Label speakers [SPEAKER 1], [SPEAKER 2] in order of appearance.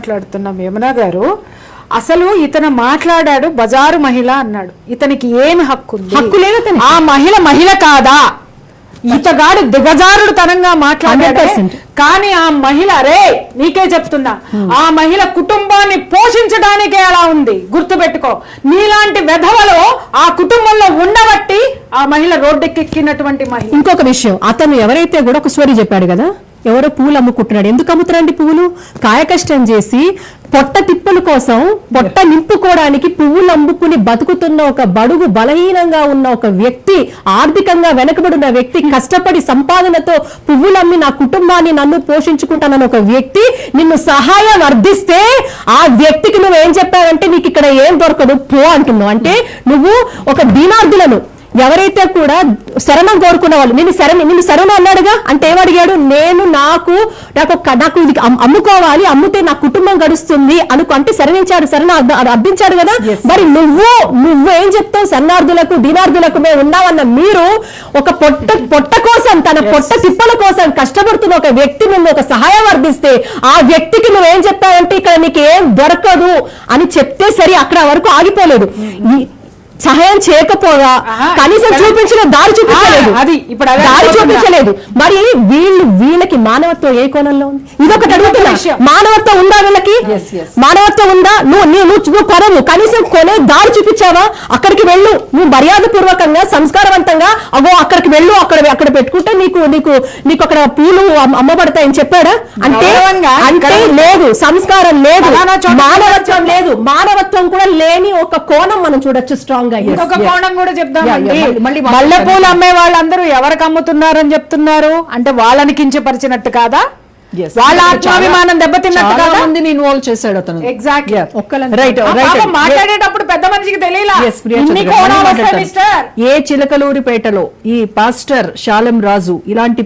[SPEAKER 1] మాట్లాడుతున్నాం యమున గారు. అసలు ఇతను మాట్లాడాడు బజారు మహిళ అన్నాడు. ఇతనికి ఏమి హక్కు ఉంది?
[SPEAKER 2] హక్కు లేదు.
[SPEAKER 1] ఆ మహిళ కాదా? ఇతగాడు దిగజారుడు తనంగా మాట్లాడాడు. కానీ ఆ మహిళ రే నీకే చెప్తున్నా, ఆ మహిళ కుటుంబాన్ని పోషించడానికే అలా ఉంది. గుర్తుపెట్టుకో, నీలాంటి వెధవలో ఆ కుటుంబంలో ఉండబట్టి ఆ మహిళ రోడ్డెక్కినటువంటి మహిళ.
[SPEAKER 2] ఇంకొక విషయం, అతను ఎవరైతే కూడా ఒక స్టోరీ చెప్పాడు కదా, ఎవరో పువ్వులు అమ్ముకుంటున్నాడు. ఎందుకు అమ్ముతున్నారండి పువ్వులు? కాయకష్టం చేసి పొట్ట తిప్పుల కోసం, పొట్ట నింపుకోవడానికి పువ్వులు అమ్ముకుని బతుకుతున్న ఒక బడుగు బలహీనంగా ఉన్న ఒక వ్యక్తి, ఆర్థికంగా వెనకబడిన వ్యక్తి, కష్టపడి సంపాదనతో పువ్వులు అమ్మి నా కుటుంబాన్ని నన్ను పోషించుకుంటానన్న ఒక వ్యక్తి నిన్ను సహాయం అర్థిస్తే ఆ వ్యక్తికి నువ్వేం చెప్పావంటే నీకు ఇక్కడ ఏం దొరకదు పో అంటున్నావు. అంటే నువ్వు ఒక దీనార్థులను ఎవరైతే కూడా శరణం కోరుకున్న వాళ్ళు, నిన్ను శరణం అన్నాడుగా. అంటే ఏమడిగాడు? నాకు ఇది అమ్ముకోవాలి, అమ్ముతే నా కుటుంబం గడుస్తుంది అంటే శరణించాడు, అర్థించాడు కదా. మరి నువ్వేం చెప్తావు? శరణార్థులకు దీనార్థులకు మేము ఉన్నామన్న మీరు ఒక పొట్ట కోసం, తన పొట్ట తిప్పల కోసం కష్టపడుతున్న ఒక వ్యక్తి నువ్వు ఒక సహాయం అర్థిస్తే ఆ వ్యక్తికి నువ్వేం చెప్తావంటే ఇక్కడ నీకు ఏం దొరకదు అని చెప్తే సరి, అక్కడ వరకు ఆగిపోలేదు. సహాయం చేయకపోగా కనీసం చూపించిన దారి చూపించలేదు. మరి వీళ్ళకి మానవత్వం ఏ కోణంలో ఉంది? ఇదొకటి అడుగుతున్నా. మానవత్వం ఉందా వీళ్ళకి? మానవత్వం ఉందా? నువ్వు కొనవు, కనీసం కొనే దారి చూపించావా? అక్కడికి వెళ్ళు, నువ్వు మర్యాద పూర్వకంగా సంస్కారవంతంగా అక్కడికి వెళ్ళు, అక్కడ పెట్టుకుంటే నీకు అక్కడ పూలు అమ్మబడతాయని చెప్పాడా? అంటే లేదు, సంస్కారం లేదు, మానవత్వం లేదు. మానవత్వం కూడా లేని ఒక కోణం మనం చూడొచ్చు స్ట్రాంగ్.
[SPEAKER 1] ఇంకొక కోణం కూడా చెప్దామండి. మల్లెపూలు అమ్మే వాళ్ళందరూ ఎవరికి అమ్ముతున్నారని చెప్తున్నారు అంటే వాళ్ళని కించపరిచినట్టు కాదా? వాళ్ళ ఆత్మాభిమానం దెబ్బతిన్నట్టు కాదా?
[SPEAKER 2] మందిని ఇన్వాల్వ్ చేశాడు అతను.
[SPEAKER 1] ఎగ్జాక్ట్లీ.
[SPEAKER 2] రైట్.
[SPEAKER 1] మాట్లాడేటప్పుడు పెద్ద మనిషికి తెలియలా.
[SPEAKER 2] ఏ చిలకలూరిపేటలో ఈ పాస్టర్ శాలం రాజు ఇలాంటి